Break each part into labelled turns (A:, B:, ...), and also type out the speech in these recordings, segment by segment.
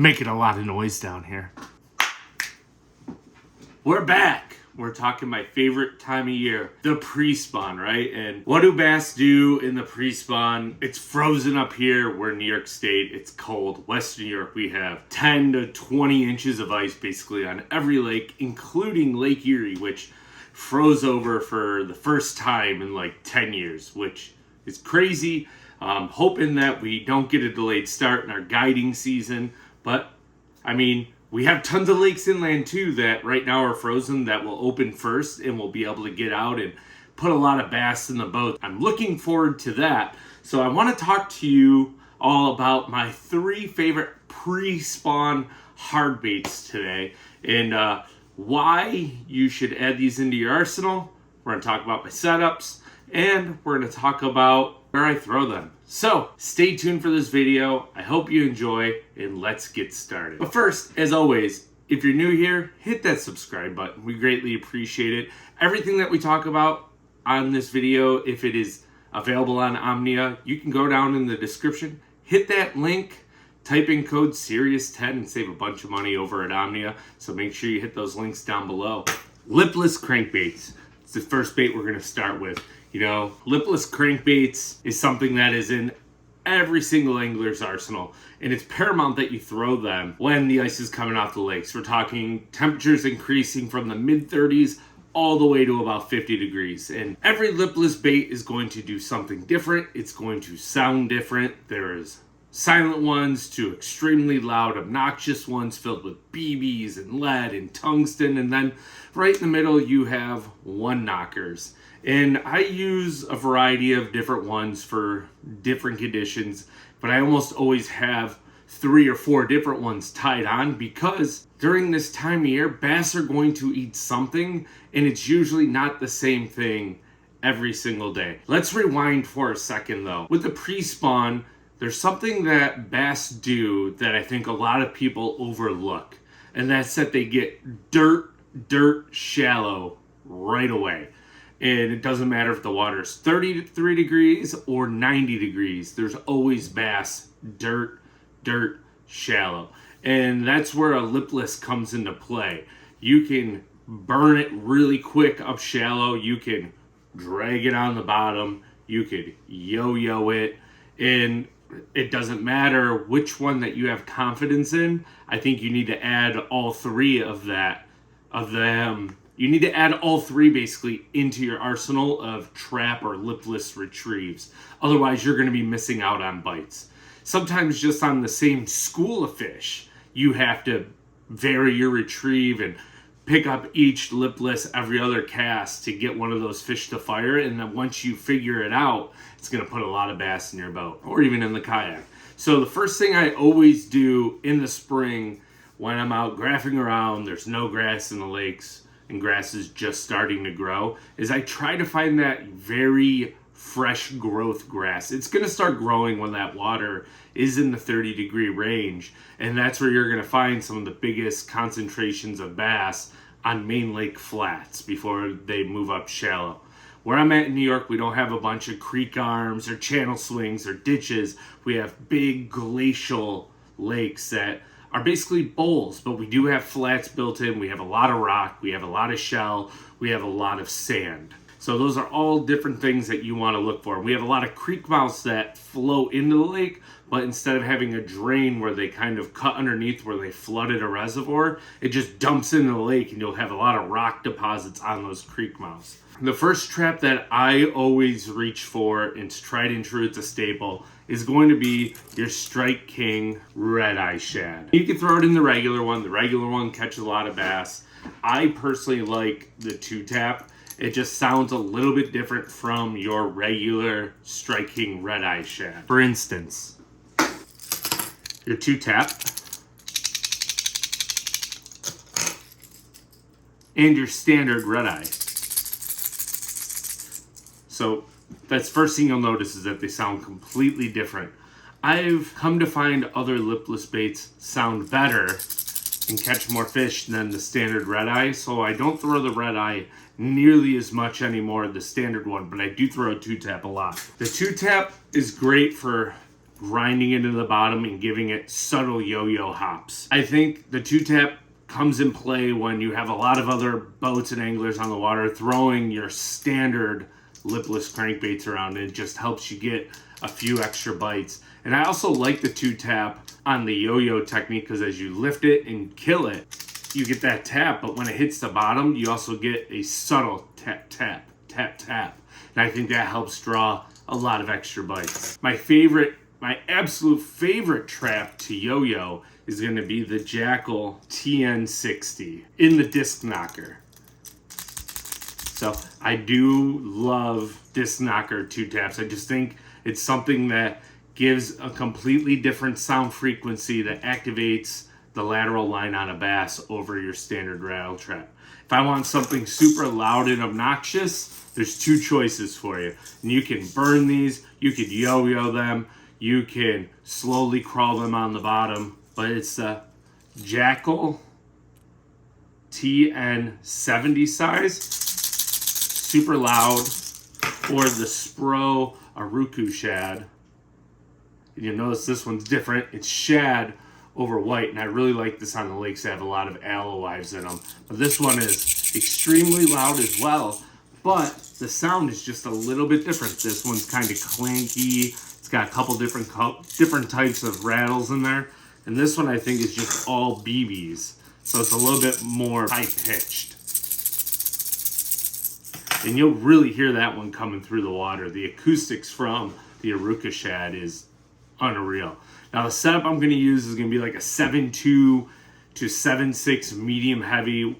A: making a lot of noise down here. We're back. We're talking my favorite time of year, the pre-spawn, right? And what do bass do in the pre-spawn? It's frozen up here. We're in New York State. It's cold. Western New York, we have 10 to 20 inches of ice basically on every lake, including Lake Erie, which froze over for the first time in like 10 years, which is crazy. Hoping that we don't get a delayed start in our guiding season. But, I mean, we have tons of lakes inland too that right now are frozen that will open first and we'll be able to get out and put a lot of bass in the boat. I'm looking forward to that. So I want to talk to you all about my 3 favorite pre-spawn hard baits today and why you should add these into your arsenal. We're going to talk about my setups and we're going to talk about where I throw them. So stay tuned for this video. I hope you enjoy and let's get started. But first, as always, if you're new here, hit that subscribe button. We greatly appreciate it. Everything that we talk about on this video, if it is available on Omnia, you can go down in the description, hit that link, type in code SERIOUS10 and save a bunch of money over at Omnia. So make sure you hit those links down below. Lipless Crankbaits. It's the first bait we're going to start with. You know, lipless crankbaits is something that is in every single angler's arsenal, and it's paramount that you throw them when the ice is coming off the lakes. We're talking temperatures increasing from the mid-30s all the way to about 50 degrees, and every lipless bait is going to do something different. It's going to sound different. There's silent ones to extremely loud, obnoxious ones filled with BBs and lead and tungsten, and then right in the middle you have one knockers. And I use a variety of different ones for different conditions, but I almost always have 3 or 4 different ones tied on because during this time of year, bass are going to eat something, and it's usually not the same thing every single day. Let's rewind for a second though. With the pre-spawn, there's something that bass do that I think a lot of people overlook, and that's that they get dirt shallow right away. And it doesn't matter if the water's 33 degrees or 90 degrees. There's always bass dirt shallow. And that's where a lipless comes into play. You can burn it really quick up shallow. You can drag it on the bottom. You could yo-yo it. And it doesn't matter which one that you have confidence in. I think you need to add all 3 of them. You need to add all 3 basically into your arsenal of trap or lipless retrieves. Otherwise, you're going to be missing out on bites. Sometimes just on the same school of fish, you have to vary your retrieve and pick up each lipless every other cast to get one of those fish to fire. And then once you figure it out, it's going to put a lot of bass in your boat or even in the kayak. So the first thing I always do in the spring when I'm out graphing around, there's no grass in the lakes, and grass is just starting to grow, is I try to find that very fresh growth grass. It's going to start growing when that water is in the 30-degree range, and that's where you're going to find some of the biggest concentrations of bass on main lake flats before they move up shallow. Where I'm at in New York, we don't have a bunch of creek arms or channel swings or ditches. We have big glacial lakes that are basically bowls, but we do have flats built in. We have a lot of rock, we have a lot of shell, we have a lot of sand. So those are all different things that you want to look for. We have a lot of creek mouths that flow into the lake, but instead of having a drain where they kind of cut underneath where they flooded a reservoir, it just dumps into the lake and you'll have a lot of rock deposits on those creek mouths. The first trap that I always reach for, and it's tried and true, it's a staple, is going to be your Strike King Red Eye Shad. You can throw it in the regular one. The regular one catches a lot of bass. I personally like the 2-tap. It just sounds a little bit different from your regular Strike King Red Eye Shad. For instance, your 2-tap and your standard Red Eye. So that's first thing you'll notice is that they sound completely different. I've come to find other lipless baits sound better and catch more fish than the standard Red Eye, so I don't throw the Red Eye nearly as much anymore, the standard one, but I do throw a 2-tap a lot. The 2-tap is great for grinding it into the bottom and giving it subtle yo-yo hops. I think the 2-tap comes in play when you have a lot of other boats and anglers on the water throwing your standard lipless crankbaits around. It just helps you get a few extra bites. And I also like the 2-tap on the yo-yo technique because as you lift it and kill it, you get that tap, but when it hits the bottom, you also get a subtle tap, tap, tap, tap. And I think that helps draw a lot of extra bites. My absolute favorite trap to yo-yo is going to be the Jackal TN60 in the disc knocker. So I do love disc knocker 2-taps. I just think it's something that gives a completely different sound frequency that activates the lateral line on a bass over your standard rattle trap. If I want something super loud and obnoxious, there's 2 choices for you. And you can burn these, you could yo-yo them, you can slowly crawl them on the bottom, but it's the Jackal TN70 size, super loud, or the Spro Aruku shad. And you'll notice this one's different. It's shad over white, and I really like this on the lakes that have a lot of alowives in them. But this one is extremely loud as well, but the sound is just a little bit different. This one's kind of clanky. It's got a couple different types of rattles in there, and this one I think is just all BBs, so it's a little bit more high-pitched. And you'll really hear that one coming through the water. The acoustics from the Aruka shad is unreal. Now the setup I'm going to use is going to be like a 7.2 to 7.6 medium heavy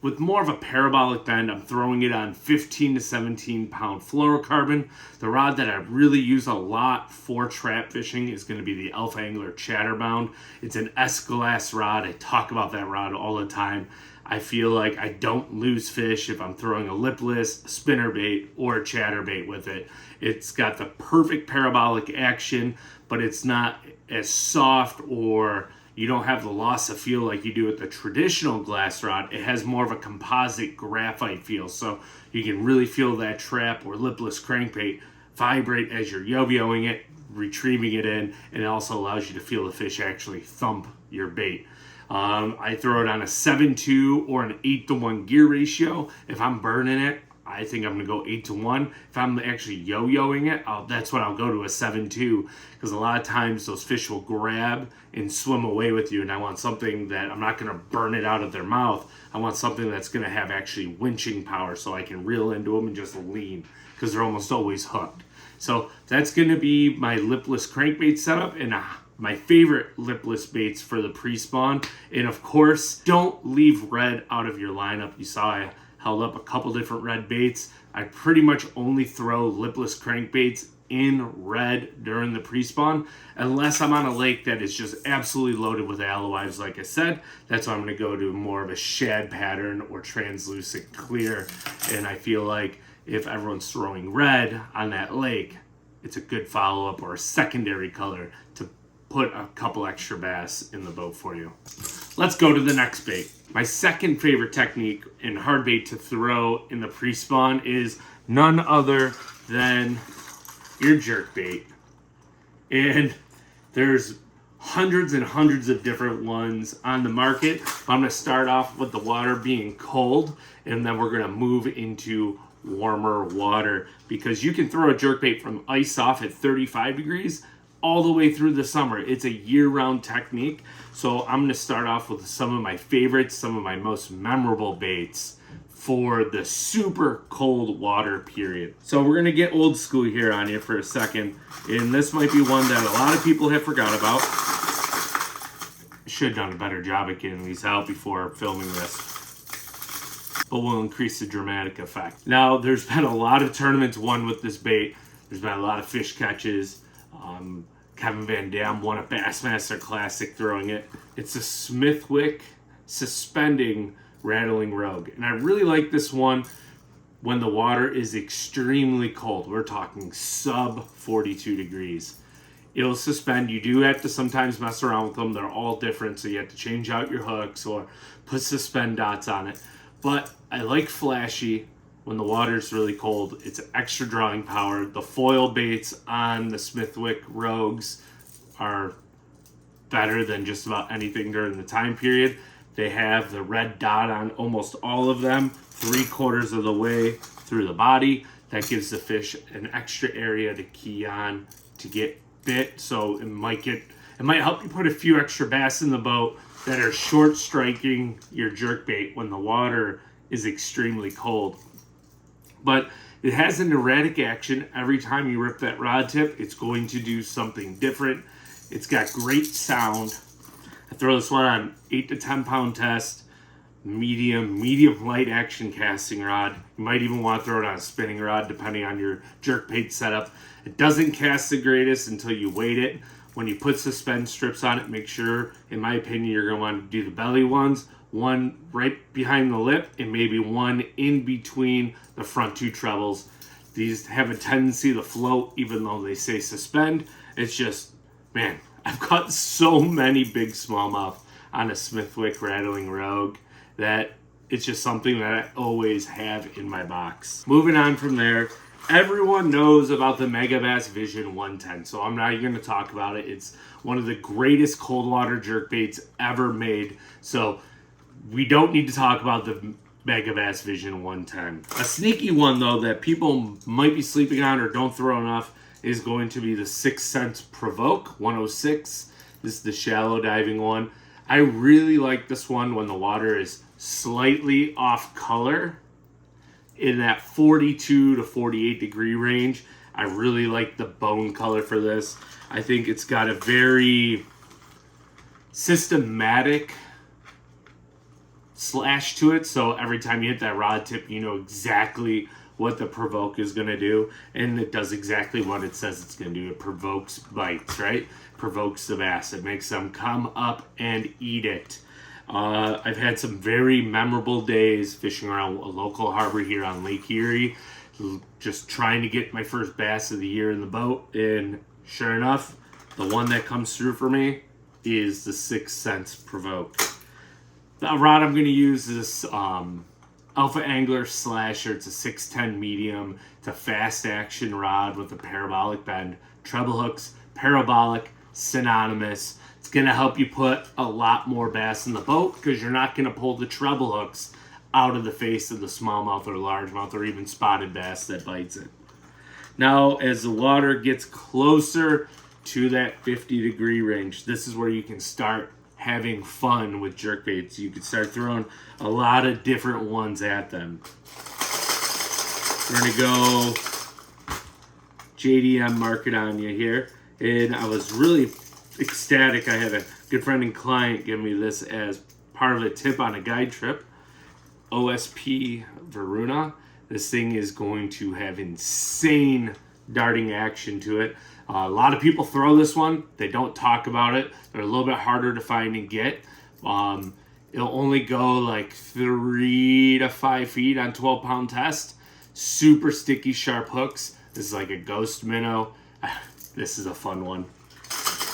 A: with more of a parabolic bend. I'm throwing it on 15 to 17 pound fluorocarbon. The rod that I really use a lot for trap fishing is going to be the Alpha Angler Chatterbound. It's an S-glass rod. I talk about that rod all the time. I feel like I don't lose fish if I'm throwing a lipless, spinnerbait, or a chatterbait with it. It's got the perfect parabolic action, but it's not as soft, or you don't have the loss of feel like you do with the traditional glass rod. It has more of a composite graphite feel, so you can really feel that trap or lipless crankbait vibrate as you're yo-yoing it, retrieving it in, and it also allows you to feel the fish actually thump your bait. I throw it on a 7-2 or an 8-to-1 gear ratio. If I'm burning it, I think I'm going to go 8-to-1. If I'm actually yo-yoing it, that's when I'll go to a 7-2, because a lot of times those fish will grab and swim away with you, and I want something that I'm not going to burn it out of their mouth. I want something that's going to have actually winching power so I can reel into them and just lean, because they're almost always hooked. So that's going to be my lipless crankbait setup, and my favorite lipless baits for the pre-spawn. And of course, don't leave red out of your lineup. You saw I held up a couple different red baits. I pretty much only throw lipless crankbaits in red during the pre-spawn, unless I'm on a lake that is just absolutely loaded with alowives. Like I said, that's why I'm going to go to more of a shad pattern or translucent clear. And I feel like if everyone's throwing red on that lake, it's a good follow-up or a secondary color to put a couple extra bass in the boat for you. Let's go to the next bait. My second favorite technique and hard bait to throw in the pre-spawn is none other than your jerkbait. And there's hundreds and hundreds of different ones on the market. I'm going to start off with the water being cold, and then we're going to move into warmer water, because you can throw a jerkbait from ice off at 35 degrees all the way through the summer. It's a year-round technique. So I'm going to start off with some of my favorites, some of my most memorable baits for the super cold water period. So we're going to get old school here on you for a second, and this might be one that a lot of people have forgot about. I should have done a better job at getting these out before filming this, but we'll increase the dramatic effect. Now, there's been a lot of tournaments won with this bait. There's been a lot of fish catches. Kevin Van Dam won a Bassmaster Classic throwing it. It's a Smithwick suspending rattling rogue. And I really like this one when the water is extremely cold. We're talking sub 42 degrees. It'll suspend. You do have to sometimes mess around with them. They're all different, so you have to change out your hooks or put suspend dots on it. But I like flashy when the water's really cold. It's extra drawing power. The foil baits on the Smithwick Rogues are better than just about anything during the time period. They have the red dot on almost all of them, 3/4 of the way through the body. That gives the fish an extra area to key on to get bit. So it might help you put a few extra bass in the boat that are short striking your jerkbait when the water is extremely cold. But it has an erratic action. Every time you rip that rod tip, it's going to do something different. It's got great sound. I throw this one on 8 to 10 pound test, medium light action casting rod. You might even want to throw it on a spinning rod depending on your jerkbait setup. It doesn't cast the greatest until you weight it. When you put suspend strips on it, make sure, in my opinion, you're going to want to do the belly ones, one right behind the lip and maybe one in between the front two trebles. These have a tendency to float even though they say suspend. It's just, man, I've caught so many big smallmouth on a Smithwick rattling rogue that it's just something that I always have in my box. Moving on from there, everyone knows about the Megabass Vision 110, so I'm not even going to talk about it. It's one of the greatest cold water jerkbaits ever made, so we don't need to talk about the Megabass Vision 110. A sneaky one, though, that people might be sleeping on or don't throw enough is going to be the 6 Sense Provoke 106. This is the shallow diving one. I really like this one when the water is slightly off color in that 42 to 48 degree range. I really like the bone color for this. I think it's got a very systematic slash to it, so every time you hit that rod tip, you know exactly what the provoke is going to do, and it does exactly what it says it's going to do. It provokes bites, right? Provokes the bass. It makes them come up and eat it. I've had some very memorable days fishing around a local harbor here on Lake Erie, just trying to get my first bass of the year in the boat, and sure enough, the one that comes through for me is the 6 Sense Provoke. The rod I'm going to use is Alpha Angler Slasher. It's a 610 medium. It's a fast action rod with a parabolic bend. Treble hooks, parabolic, synonymous. It's going to help you put a lot more bass in the boat because you're not going to pull the treble hooks out of the face of the smallmouth or largemouth or even spotted bass that bites it. Now, as the water gets closer to that 50 degree range, this is where you can start having fun with jerkbaits. You can start throwing a lot of different ones at them. We're going to go JDM Market on you here. And I was really ecstatic. I had a good friend and client give me this as part of a tip on a guide trip. OSP Varuna. This thing is going to have insane darting action to it. A lot of people throw this one. They don't talk about it. They're a little bit harder to find and get. It'll only go like 3 to 5 feet on 12 pound test. Super sticky, sharp hooks. This is like a ghost minnow. This is a fun one.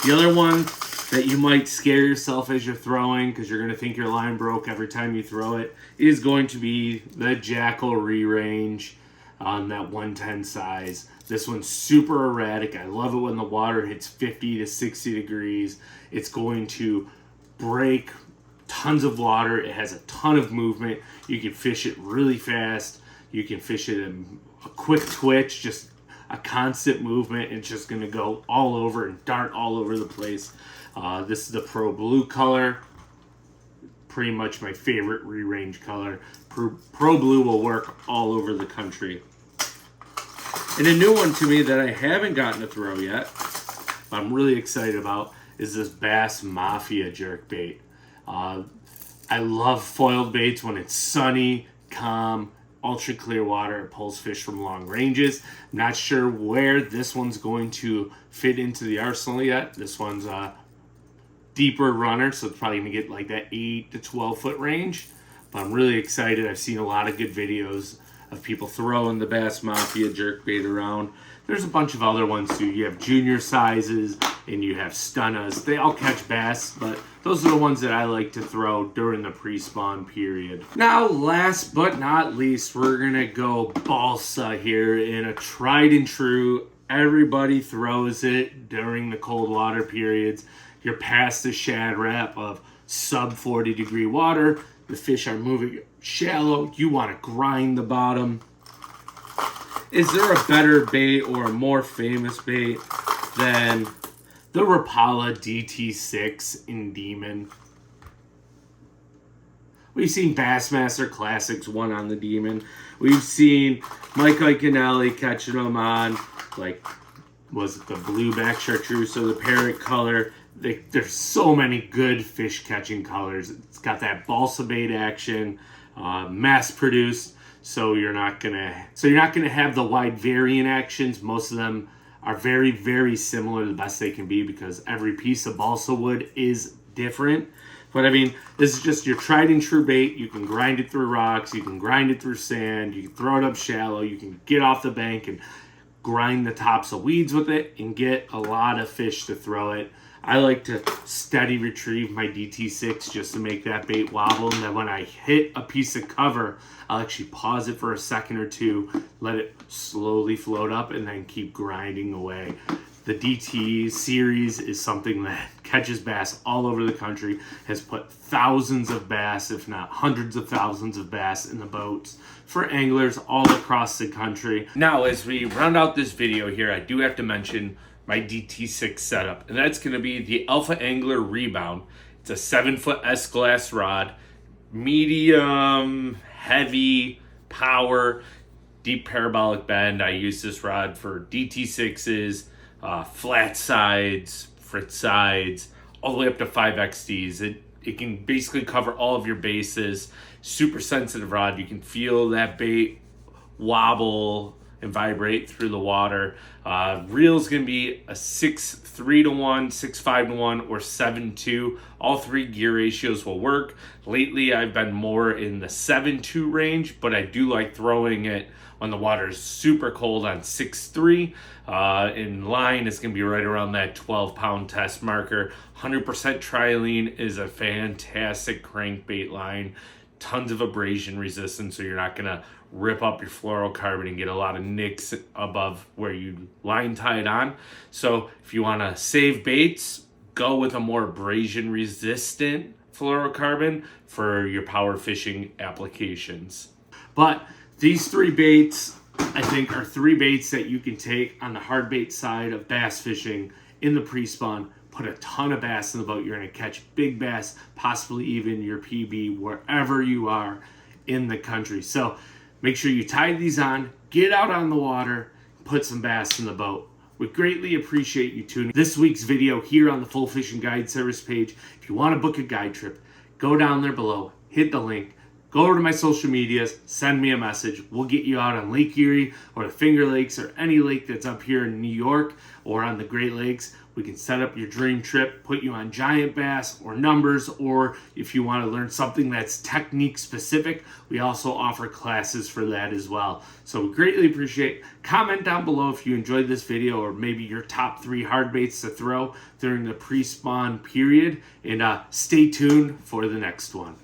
A: The other one that you might scare yourself as you're throwing because you're going to think your line broke every time you throw it is going to be the Jackal Re-Range on that 110 size. This one's super erratic. I love it when the water hits 50 to 60 degrees. It's going to break tons of water. It has a ton of movement. You can fish it really fast. You can fish it in a quick twitch, just a constant movement. It's just going to go all over and dart all over the place. This is the Pro Blue color. Pretty much my favorite re-range color. Pro Blue will work all over the country. And a new one to me that I haven't gotten to throw yet, but I'm really excited about, is this Bass Mafia jerkbait. I love foiled baits when it's sunny, calm, ultra clear water. It pulls fish from long ranges. I'm not sure where this one's going to fit into the arsenal yet. This one's a deeper runner, so it's probably going to get like that 8 to 12 foot range. But I'm really excited. I've seen a lot of good videos of people throwing the Bass Mafia jerkbait around. There's a bunch of other ones too. You have junior sizes and you have stunnas. They all catch bass, but those are the ones that I like to throw during the pre-spawn period. Now, last but not least, we're gonna go balsa here in a tried and true Everybody throws it during the cold water periods. You're past the shad wrap of sub 40 degree water. The fish are moving shallow. You want to grind the bottom. Is there a better bait or a more famous bait than the Rapala DT6 in Demon? We've seen Bassmaster Classics 1 on the Demon. We've seen Mike Iaconelli catching them on, like, was it the blueback chartreuse or the parrot color? There's so many good fish catching colors. It's got that balsa bait action, mass produced, so you're not gonna have the wide variant actions. Most of them are very, very similar, the best they can be, because every piece of balsa wood is different. But I mean, this is just your tried and true bait. You can grind it through rocks, you can grind it through sand, you can throw it up shallow, you can get off the bank and grind the tops of weeds with it and get a lot of fish to throw it. I like to steady retrieve my DT6 just to make that bait wobble, and then when I hit a piece of cover, I'll actually pause it for a second or two, let it slowly float up, and then keep grinding away. The DT series is something that catches bass all over the country, has put thousands of bass, if not hundreds of thousands of bass in the boats for anglers all across the country. Now, as we round out this video here, I do have to mention my DT6 setup, and that's going to be the Alpha Angler Rebound. It's a 7-foot S-glass rod, medium, heavy, power, deep parabolic bend. I use this rod for DT6s, flat sides, fritz sides, all the way up to 5XDs. It can basically cover all of your bases. Super sensitive rod. You can feel that bait wobble and vibrate through the water. Reel's gonna be a 6:3-1, 6:5-1, or 7:2. All three gear ratios will work. Lately, I've been more in the 7:2 range, but I do like throwing it when the water is super cold on 6:3. In line, it's gonna be right around that 12-pound test marker. 100% trilene is a fantastic crankbait line. Tons of abrasion resistance, so you're not gonna rip up your fluorocarbon and get a lot of nicks above where you line tie it on. So if you want to save baits, go with a more abrasion resistant fluorocarbon for your power fishing applications. But these three baits, I think, are three baits that you can take on the hard bait side of bass fishing in the pre-spawn. Put a ton of bass in the boat. You're going to catch big bass, possibly even your PB, wherever you are in the country. So make sure you tie these on, get out on the water, put some bass in the boat. We greatly appreciate you tuning this week's video here on the Full Fishing Guide Service page. If you want to book a guide trip, go down there below, hit the link, go over to my social medias, send me a message. We'll get you out on Lake Erie or the Finger Lakes or any lake that's up here in New York or on the Great Lakes. We can set up your dream trip, put you on giant bass or numbers, or if you want to learn something that's technique specific, we also offer classes for that as well. So we greatly appreciate. Comment down below if you enjoyed this video, or maybe your top 3 hard baits to throw during the pre-spawn period, and stay tuned for the next one.